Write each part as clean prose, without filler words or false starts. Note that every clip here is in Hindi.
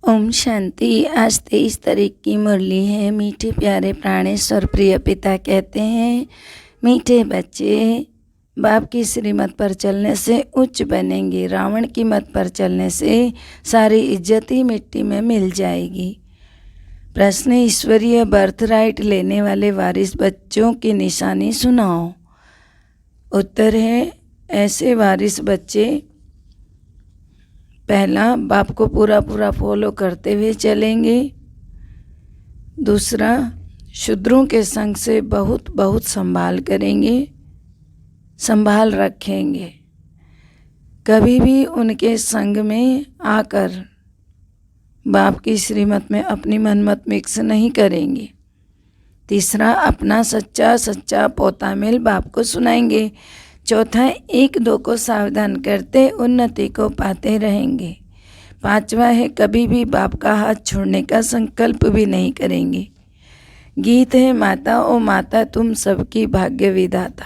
ओम शांति। आज 23 तारीख की मुरली है। मीठे प्यारे प्राणेश्वर प्रिय पिता कहते हैं, मीठे बच्चे, बाप की श्रीमत पर चलने से उच्च बनेंगे। रावण की मत पर चलने से सारी इज्जत ही मिट्टी में मिल जाएगी। प्रश्न, ईश्वरीय बर्थराइट लेने वाले वारिस बच्चों की निशानी सुनाओ। उत्तर है, ऐसे वारिस बच्चे पहला, बाप को पूरा पूरा फॉलो करते हुए चलेंगे। दूसरा, शूद्रों के संग से बहुत बहुत संभाल करेंगे, संभाल रखेंगे। कभी भी उनके संग में आकर बाप की श्रीमत में अपनी मनमत मिक्स नहीं करेंगे। तीसरा, अपना सच्चा सच्चा पोता मेल बाप को सुनाएंगे। चौथा, एक दो को सावधान करते उन्नति को पाते रहेंगे। पांचवा है, कभी भी बाप का हाथ छोड़ने का संकल्प भी नहीं करेंगे। गीत है, माता ओ माता तुम सबकी भाग्य विधाता।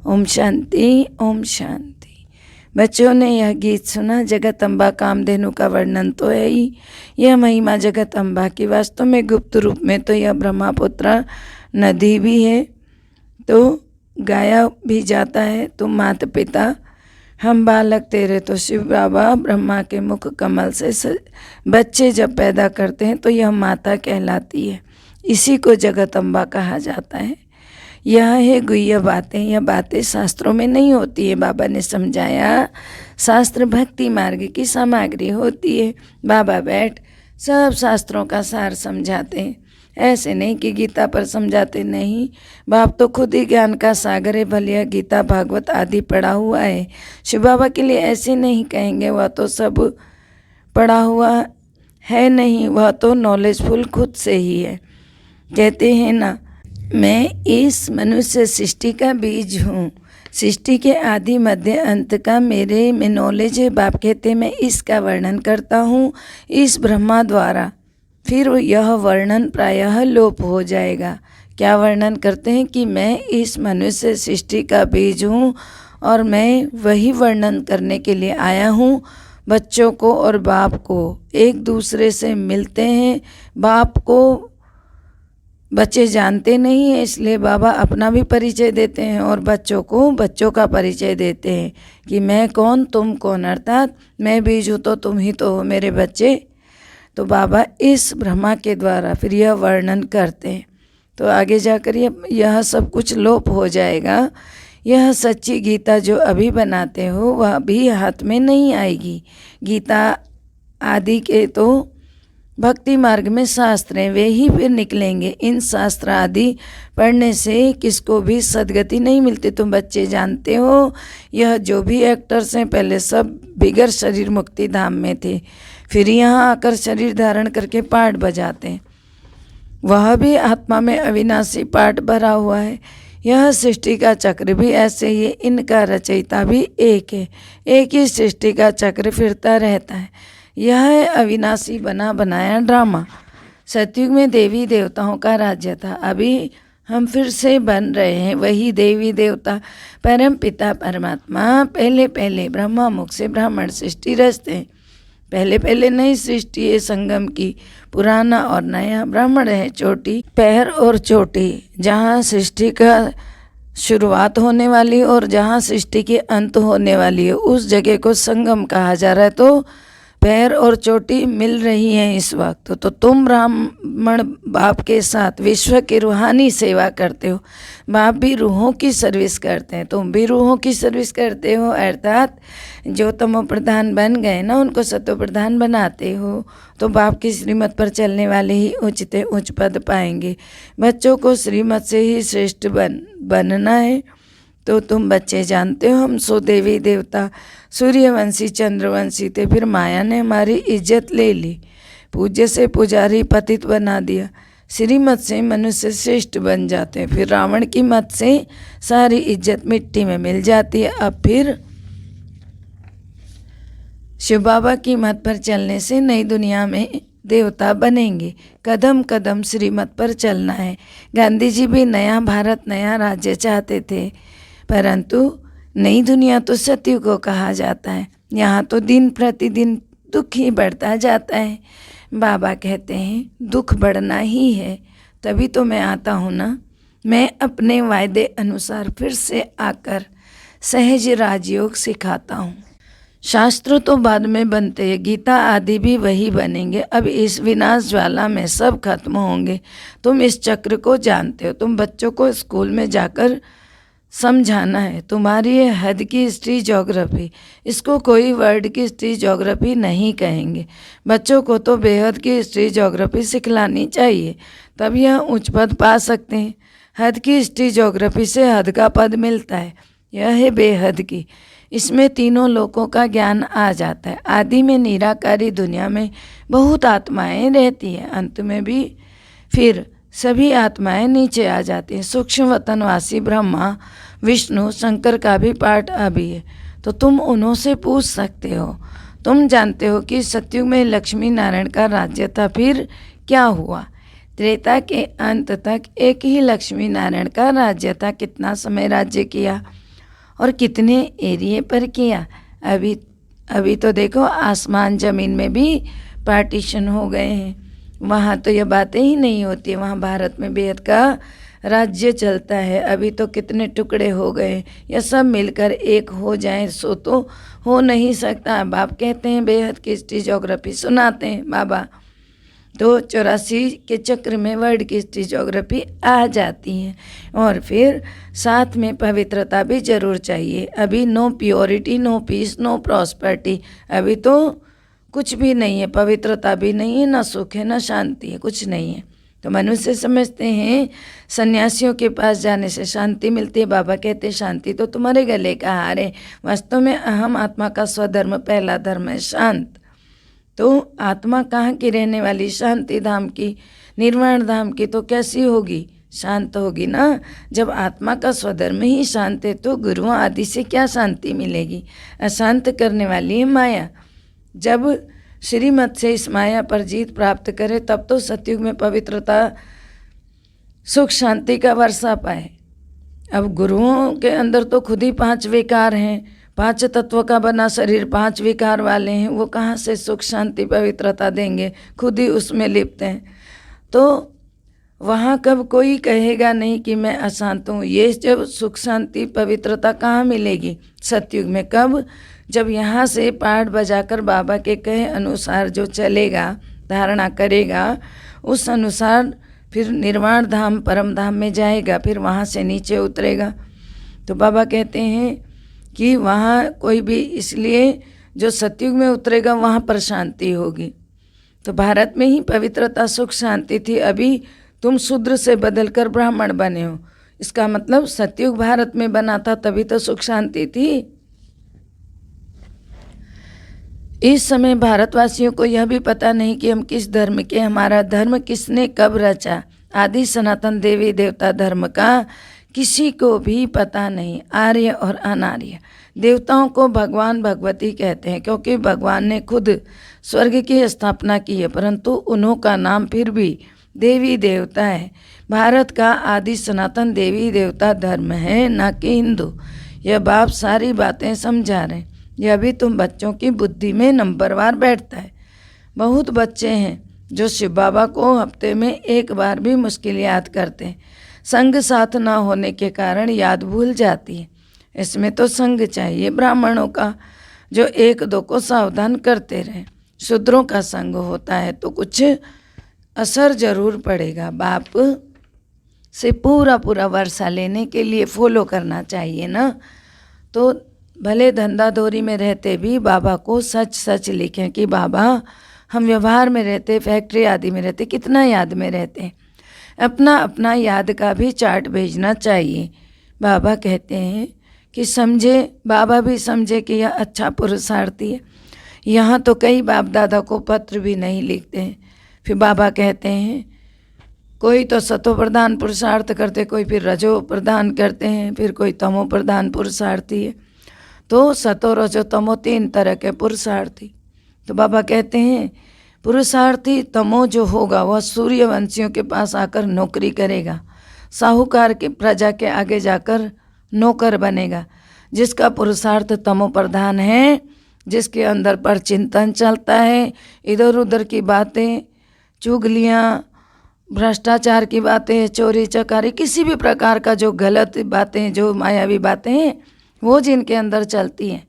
ओम शांति, ओम शांति। बच्चों ने यह गीत सुना। जगदम्बा कामधेनु का वर्णन तो है ही। यह महिमा जगदम्बा की वास्तव में गुप्त रूप में तो यह ब्रह्मपुत्र नदी भी है, तो गाया भी जाता है। तुम माता पिता हम बालक तेरे, तो शिव बाबा ब्रह्मा के मुख कमल से बच्चे जब पैदा करते हैं तो यह माता कहलाती है। इसी को जगदम्बा कहा जाता है। यह है गुह्य बातें। यह बातें शास्त्रों में नहीं होती है। बाबा ने समझाया, शास्त्र भक्ति मार्ग की सामग्री होती है। बाबा बैठ सब शास्त्रों का सार समझाते हैं। ऐसे नहीं कि गीता पर समझाते नहीं। बाप तो खुद ही ज्ञान का सागर है। भले गीता भागवत आदि पढ़ा हुआ है। शिव बाबा के लिए ऐसे नहीं कहेंगे, वह तो सब पढ़ा हुआ है नहीं, वह तो नॉलेजफुल खुद से ही है। कहते हैं ना, मैं इस मनुष्य सृष्टि का बीज हूँ, सृष्टि के आदि मध्य अंत का मेरे में नॉलेज है। बाप कहते मैं इसका वर्णन करता हूँ इस ब्रह्मा द्वारा। फिर यह वर्णन प्रायः लोप हो जाएगा। क्या वर्णन करते हैं कि मैं इस मनुष्य सृष्टि का बीज हूँ और मैं वही वर्णन करने के लिए आया हूँ। बच्चों को और बाप को एक दूसरे से मिलते हैं। बाप को बच्चे जानते नहीं हैं, इसलिए बाबा अपना भी परिचय देते हैं और बच्चों को बच्चों का परिचय देते हैं कि मैं कौन तुम कौन, अर्थात मैं बीज हूँ तो तुम ही तो हो मेरे बच्चे। तो बाबा इस ब्रह्मा के द्वारा फिर यह वर्णन करते हैं। तो आगे जाकर यह सब कुछ लोप हो जाएगा। यह सच्ची गीता जो अभी बनाते हो वह भी हाथ में नहीं आएगी। गीता आदि के तो भक्ति मार्ग में शास्त्र हैं, वे ही फिर निकलेंगे। इन शास्त्र आदि पढ़ने से किसको भी सदगति नहीं मिलती। तुम बच्चे जानते हो, यह जो भी एक्टर्स हैं पहले सब बिगर शरीर मुक्ति धाम में थे, फिर यहाँ आकर शरीर धारण करके पाठ बजाते हैं। वह भी आत्मा में अविनाशी पाठ भरा हुआ है। यह सृष्टि का चक्र भी ऐसे ही, इनका रचयिता भी एक है। एक ही सृष्टि का चक्र फिरता रहता है। यह है अविनाशी बना बनाया ड्रामा। सतयुग में देवी देवताओं का राज्य था, अभी हम फिर से बन रहे हैं वही देवी देवता। परम पिता परमात्मा पहले पहले ब्रह्मा मुख से ब्राह्मण सृष्टि रचते हैं। पहले पहले नई सृष्टि है संगम की, पुराना और नया। ब्राह्मण है चोटी, पैर और चोटी, जहाँ सृष्टि का शुरुआत होने वाली और जहाँ सृष्टि के अंत होने वाली है, उस जगह को संगम कहा जा रहा है। तो पैर और चोटी मिल रही हैं इस वक्त। तो तुम ब्राह्मण बाप के साथ विश्व की रूहानी सेवा करते हो। बाप भी रूहों की सर्विस करते हैं, तुम भी रूहों की सर्विस करते हो। अर्थात जो तमो प्रधान बन गए ना, उनको सतो प्रधान बनाते हो। तो बाप की श्रीमत पर चलने वाले ही उच्चते उच्च पद पाएंगे। बच्चों को श्रीमत से ही श्रेष्ठ बनना है। तो तुम बच्चे जानते हो, हम सो देवी देवता सूर्यवंशी चंद्रवंशी थे, फिर माया ने हमारी इज्जत ले ली, पूज्य से पुजारी पतित बना दिया। श्रीमत से मनुष्य श्रेष्ठ बन जाते हैं, फिर रावण की मत से सारी इज्जत मिट्टी में मिल जाती है। अब फिर शिव बाबा की मत पर चलने से नई दुनिया में देवता बनेंगे। कदम कदम श्रीमत पर चलना है। गांधी जी भी नया भारत नया राज्य चाहते थे, परंतु नई दुनिया तो सतयुग को कहा जाता है। यहाँ तो दिन प्रतिदिन दुख ही बढ़ता जाता है। बाबा कहते हैं दुख बढ़ना ही है, तभी तो मैं आता हूँ ना। मैं अपने वायदे अनुसार फिर से आकर सहज राजयोग सिखाता हूँ। शास्त्र तो बाद में बनते हैं, गीता आदि भी वही बनेंगे। अब इस विनाश ज्वाला में सब खत्म होंगे। तुम इस चक्र को जानते हो। तुम बच्चों को स्कूल में जाकर समझाना है। तुम्हारी ये हद की हिस्ट्री ज्योग्राफी, इसको कोई वर्ड की हिस्ट्री ज्योग्राफी नहीं कहेंगे। बच्चों को तो बेहद की हिस्ट्री ज्योग्राफी सिखलानी चाहिए, तब यह उच्च पद पा सकते हैं। हद की हिस्ट्री ज्योग्राफी से हद का पद मिलता है, यह है बेहद की। इसमें तीनों लोकों का ज्ञान आ जाता है। आदि में निराकारी दुनिया में बहुत आत्माएं रहती हैं, अंत में भी फिर सभी आत्माएं नीचे आ जाती हैं। सूक्ष्म वतनवासी ब्रह्मा विष्णु शंकर का भी पाठ अभी है, तो तुम उन्हों से पूछ सकते हो। तुम जानते हो कि सतयुग में लक्ष्मी नारायण का राज्य था, फिर क्या हुआ? त्रेता के अंत तक एक ही लक्ष्मी नारायण का राज्य था। कितना समय राज्य किया और कितने एरिए पर किया? अभी तो देखो आसमान ज़मीन में भी पार्टीशन हो गए हैं। वहाँ तो ये बातें ही नहीं होती। वहाँ भारत में बेहद का राज्य चलता है। अभी तो कितने टुकड़े हो गए। ये सब मिलकर एक हो जाए सो तो हो नहीं सकता। बाप कहते हैं बेहद की हिस्ट्री ज्योग्राफी सुनाते हैं बाबा, तो 84 के चक्र में वर्ल्ड की हिस्ट्री ज्योग्राफी आ जाती है। और फिर साथ में पवित्रता भी जरूर चाहिए। अभी no purity, no peace, no prosperity, अभी तो कुछ भी नहीं है। पवित्रता भी नहीं है, ना सुख है, ना शांति है, कुछ नहीं है। तो मनुष्य समझते हैं सन्यासियों के पास जाने से शांति मिलती है। बाबा कहते हैं शांति तो तुम्हारे गले का हार है। वास्तव में अहम आत्मा का स्वधर्म पहला धर्म है शांत। तो आत्मा कहाँ की रहने वाली? शांति धाम की, निर्वाण धाम की। तो कैसी होगी? शांत होगी ना। जब आत्मा का स्वधर्म ही शांत है तो गुरुओं आदि से क्या शांति मिलेगी? अशांत करने वाली है माया। जब श्रीमत से इस माया पर जीत प्राप्त करे तब तो सतयुग में पवित्रता सुख शांति का वर्षा पाए। अब गुरुओं के अंदर तो खुद ही 5 विकार हैं, 5 तत्वों का बना शरीर 5 विकार वाले हैं। वो कहाँ से सुख शांति पवित्रता देंगे? खुद ही उसमें लिप्त हैं। तो वहाँ कब कोई कहेगा नहीं कि मैं अशांत हूँ। ये जब सुख शांति पवित्रता कहाँ मिलेगी? सतयुग में। कब? जब यहाँ से पाठ बजाकर बाबा के कहे अनुसार जो चलेगा, धारणा करेगा, उस अनुसार फिर निर्वाण धाम परम धाम में जाएगा, फिर वहाँ से नीचे उतरेगा। तो बाबा कहते हैं कि वहाँ कोई भी, इसलिए जो सतयुग में उतरेगा वहाँ पर शांति होगी। तो भारत में ही पवित्रता सुख शांति थी। अभी तुम शूद्र से बदलकर ब्राह्मण बने हो, इसका मतलब सतयुग भारत में बना था, तभी तो सुख शांति थी। इस समय भारतवासियों को यह भी पता नहीं कि हम किस धर्म के, हमारा धर्म किसने कब रचा। आदि सनातन देवी देवता धर्म का किसी को भी पता नहीं। आर्य और अनार्य देवताओं को भगवान भगवती कहते हैं, क्योंकि भगवान ने खुद स्वर्ग की स्थापना की है, परंतु उन्हों का नाम फिर भी देवी देवता है। भारत का आदि सनातन देवी देवता धर्म है, ना कि हिंदू। यह बाप सारी बातें समझा रहे हैं। यह भी तुम बच्चों की बुद्धि में नंबरवार बैठता है। बहुत बच्चे हैं जो शिव बाबा को हफ्ते में एक बार भी मुश्किल याद करते हैं। संग साथ ना होने के कारण याद भूल जाती है। इसमें तो संग चाहिए ब्राह्मणों का, जो 1-2 को सावधान करते रहें। शूद्रों का संग होता है तो कुछ असर जरूर पड़ेगा। बाप से पूरा वर्षा लेने के लिए फॉलो करना चाहिए ना। तो भले धंधाधोरी में रहते भी बाबा को सच सच लिखें कि बाबा हम व्यवहार में रहते, फैक्ट्री आदि में रहते, कितना याद में रहते हैं। अपना अपना याद का भी चार्ट भेजना चाहिए। बाबा कहते हैं कि समझे, बाबा भी समझे कि यह अच्छा पुरुषार्थी है। यहाँ तो कई बाप दादा को पत्र भी नहीं लिखते हैं। फिर बाबा कहते हैं कोई तो सतो प्रधान पुरुषार्थ करते, कोई फिर रजो प्रधान करते हैं, फिर कोई तमो प्रधान पुरुषार्थी है। तो सतो रजो तमो 3 तरह के पुरुषार्थी। तो बाबा कहते हैं पुरुषार्थी तमो जो होगा वह सूर्यवंशियों के पास आकर नौकरी करेगा, साहूकार के प्रजा के आगे जाकर नौकर बनेगा। जिसका पुरुषार्थ तमो प्रधान है जिसके अंदर पर चिंतन चलता है, इधर उधर की बातें, चुगलियाँ, भ्रष्टाचार की बातें, चोरी चकारी, किसी भी प्रकार का जो गलत बातें, जो मायावी बातें हैं, वो जिनके अंदर चलती हैं,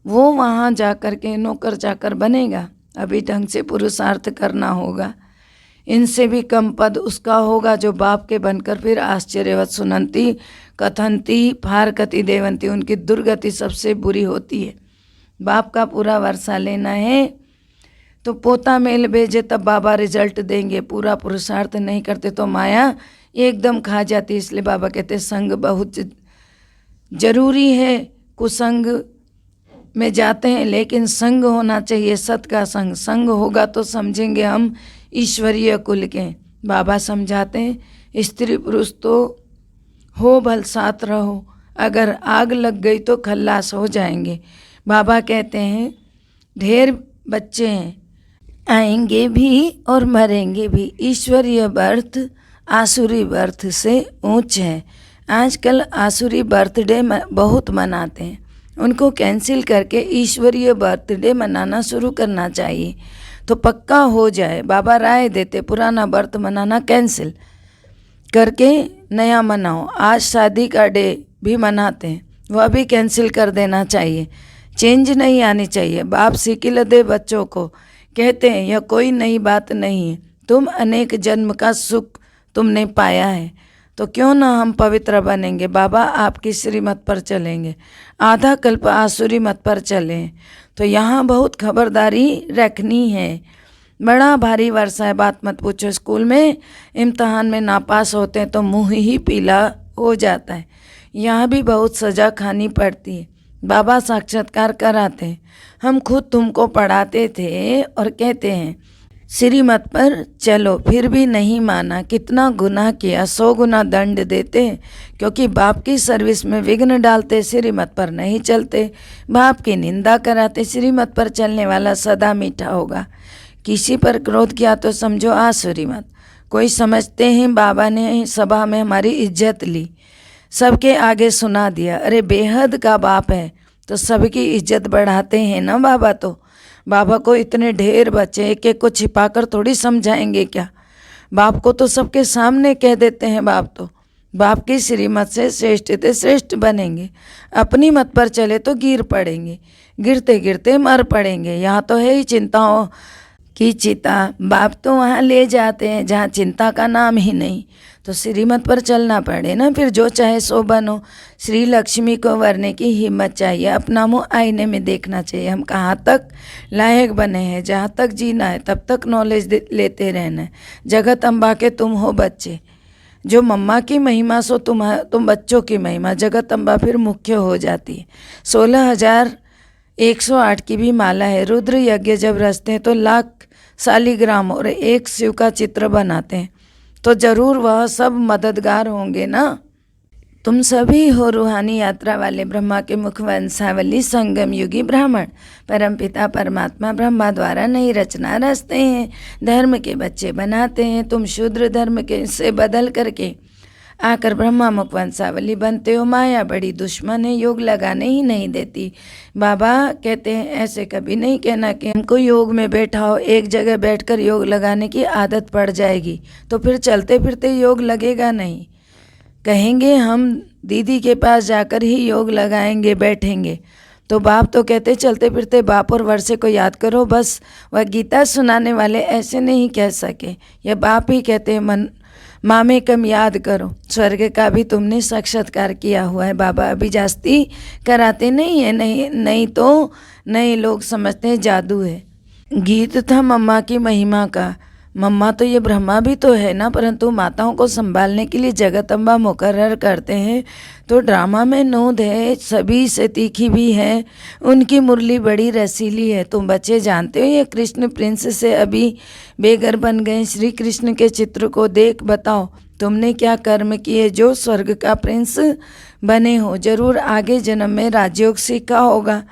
वो वहाँ जा कर के नौकर चाकर बनेगा। अभी ढंग से पुरुषार्थ करना होगा। इनसे भी कम पद उसका होगा जो बाप के बनकर फिर आश्चर्यवत सुनंती कथंती फारकती देवंती, उनकी दुर्गति सबसे बुरी होती है। बाप का पूरा वर्षा लेना है तो पोता मेल भेजे तब बाबा रिजल्ट देंगे। पूरा पुरुषार्थ नहीं करते तो माया एकदम खा जाती। इसलिए बाबा कहते संग बहुत जरूरी है। कुसंग में जाते हैं लेकिन संग होना चाहिए, सत का संग। संग होगा तो समझेंगे हम ईश्वरीय कुल के। बाबा समझाते हैं स्त्री पुरुष तो हो भल साथ रहो, अगर आग लग गई तो खल्लास हो जाएंगे। बाबा कहते हैं ढेर बच्चे हैं, आएंगे भी और मरेंगे भी। ईश्वरीय बर्थ आसुरी बर्थ से ऊंच है। आजकल आसुरी बर्थडे बहुत मनाते हैं, उनको कैंसिल करके ईश्वरीय बर्थडे मनाना शुरू करना चाहिए तो पक्का हो जाए। बाबा राय देते पुराना बर्थ मनाना कैंसिल करके नया मनाओ। आज शादी का डे भी मनाते हैं, वह भी कैंसिल कर देना चाहिए। चेंज नहीं आनी चाहिए। बाप सिकिल दे बच्चों को, कहते हैं यह कोई नई बात नहीं है, तुम अनेक जन्म का सुख तुमने पाया है तो क्यों ना हम पवित्र बनेंगे। बाबा आपकी श्रीमत पर चलेंगे, आधा कल्प आसुरी मत पर चलें। तो यहाँ बहुत खबरदारी रखनी है। बड़ा भारी वर्षा है, बात मत पूछो। स्कूल में इम्तहान में नापास होते हैं तो मुँह ही पीला हो जाता है। यहाँ भी बहुत सज़ा खानी पड़ती है। बाबा साक्षात्कार कराते हैं। हम खुद तुमको पढ़ाते थे और कहते हैं श्रीमत पर चलो, फिर भी नहीं माना। कितना गुनाह किया, 100 गुना दंड देते, क्योंकि बाप की सर्विस में विघ्न डालते, श्रीमत पर नहीं चलते, बाप की निंदा कराते। श्रीमत पर चलने वाला सदा मीठा होगा। किसी पर क्रोध किया तो समझो आसुरी मत। कोई समझते हैं बाबा ने सभा में हमारी इज्जत ली, सबके आगे सुना दिया। अरे बेहद का बाप है तो सबकी इज्जत बढ़ाते हैं ना बाबा। तो बाबा को इतने ढेर बच्चे एक एक को छिपाकर थोड़ी समझाएंगे क्या। बाप को तो सबके सामने कह देते हैं। बाप तो बाप की श्रीमत से श्रेष्ठ थे, श्रेष्ठ बनेंगे। अपनी मत पर चले तो गिर पड़ेंगे, गिरते गिरते मर पड़ेंगे। यहाँ तो है ही चिंताओं की चिता। बाप तो वहाँ ले जाते हैं जहाँ चिंता का नाम ही नहीं। तो श्रीमत पर चलना पड़े ना, फिर जो चाहे सो बनो। श्री लक्ष्मी को वरने की हिम्मत चाहिए। अपना मुँह आईने में देखना चाहिए। हम कहाँ तक लायक बने हैं, जहाँ तक जीना है तब तक नॉलेज लेते रहना है। जगत अम्बा के तुम हो बच्चे, जो मम्मा की महिमा सो तुम बच्चों की महिमा। जगत अम्बा फिर मुख्य हो जाती है। 16,108 की भी माला है। रुद्र यज्ञ जब रचते हैं तो लाख शालिग्राम और एक शिव का चित्र बनाते हैं, तो जरूर वह सब मददगार होंगे ना। तुम सभी हो रूहानी यात्रा वाले, ब्रह्मा के मुख वंशावली, संगम युगी ब्राह्मण। परमपिता परमात्मा ब्रह्मा द्वारा नई रचना रचते हैं, धर्म के बच्चे बनाते हैं। तुम शूद्र धर्म के से बदल करके आकर ब्रह्मा मुख वंशावली बनते हो। माया बड़ी दुश्मन है, योग लगाने ही नहीं देती। बाबा कहते हैं ऐसे कभी नहीं कहना कि हमको योग में बैठाओ। एक जगह बैठकर योग लगाने की आदत पड़ जाएगी तो फिर चलते फिरते योग लगेगा नहीं। कहेंगे हम दीदी के पास जाकर ही योग लगाएंगे, बैठेंगे। तो बाप तो कहते चलते फिरते बाप और वर्षे को याद करो बस। वह गीता सुनाने वाले ऐसे नहीं कह सके, यह बाप ही कहते हैं मन मामे कम याद करो। स्वर्ग का भी तुमने साक्षात्कार किया हुआ है। बाबा अभी जास्ती कराते नहीं है, नहीं तो नए लोग समझते हैं जादू है। गीत था मम्मा की महिमा का। मम्मा तो ये ब्रह्मा भी तो है ना, परंतु माताओं को संभालने के लिए जगत अम्बा मुकर्रर करते हैं। तो ड्रामा में नोद है, सभी से तीखी भी है, उनकी मुरली बड़ी रसीली है। तुम बच्चे जानते हो ये कृष्ण प्रिंस से अभी बेघर बन गए। श्री कृष्ण के चित्र को देख बताओ तुमने क्या कर्म किए जो स्वर्ग का प्रिंस बने हो। जरूर आगे जन्म में राजयोग सीखा होगा,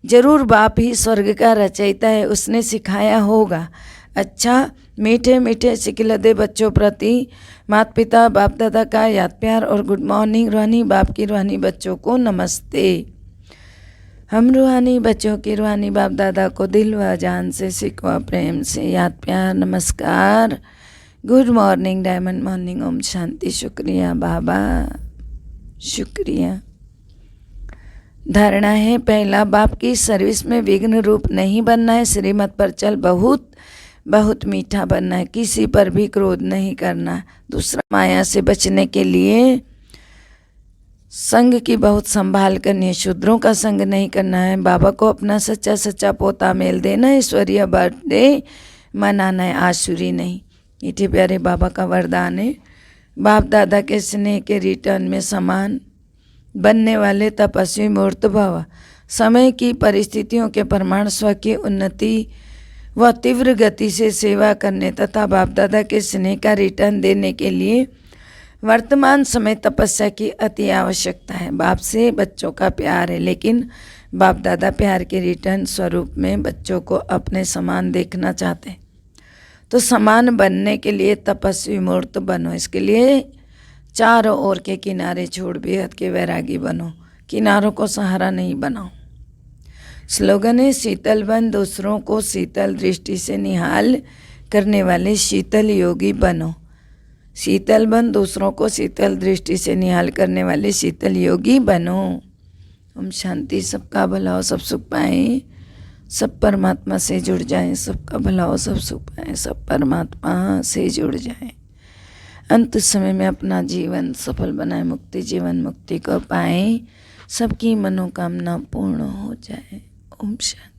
जरूर बाप ही स्वर्ग का रचयिता है, उसने सिखाया होगा। अच्छा मीठे मीठे सिकिलदे बच्चों प्रति माता पिता बाप दादा का याद प्यार और गुड मॉर्निंग। रूहानी बाप की रूहानी बच्चों को नमस्ते। हम रूहानी बच्चों की रूहानी बाप दादा को दिल व जान से सिकवा प्रेम से याद प्यार नमस्कार। Good morning diamond morning. ओम शांति। शुक्रिया बाबा, शुक्रिया। धारणा है, पहला, बाप की सर्विस में विघ्न रूप नहीं बनना है। श्रीमत पर चल बहुत बहुत मीठा बनना है। किसी पर भी क्रोध नहीं करना। दूसरा, माया से बचने के लिए संग की बहुत संभाल करनी है। शूद्रों का संग नहीं करना है। बाबा को अपना सच्चा सच्चा पोता मेल देना। ईश्वरीय बर्थडे मनाना है, आसुरी नहीं। मीठे प्यारे बाबा का वरदान है, बाप दादा के स्नेह के रिटर्न में समान बनने वाले तपस्वी मूर्त भव। समय की परिस्थितियों के प्रमाण स्व की उन्नति व तीव्र गति से सेवा करने तथा बाप दादा के स्नेह का रिटर्न देने के लिए वर्तमान समय तपस्या की अति आवश्यकता है। बाप से बच्चों का प्यार है, लेकिन बाप दादा प्यार के रिटर्न स्वरूप में बच्चों को अपने समान देखना चाहते हैं। तो समान बनने के लिए तपस्वी मूर्त बनो। इसके लिए चारों ओर के किनारे छोड़ बेहद के वैरागी बनो। किनारों को सहारा नहीं बनाओ। स्लोगन है, शीतल बन, दूसरों को शीतल दृष्टि से निहाल करने वाले शीतल योगी बनो। शीतल बन, दूसरों को शीतल दृष्टि से निहाल करने वाले शीतल योगी बनो। ओम शांति। सबका भला हो, सब सुख पाएं, सब परमात्मा से जुड़ जाएं। सबका भला हो, सब सुख पाएं, सब परमात्मा से जुड़ जाएं। अंत समय में अपना जीवन सफल बनाए, मुक्ति जीवन मुक्ति को पाएं, सबकी मनोकामना पूर्ण हो जाए। ओम शांति।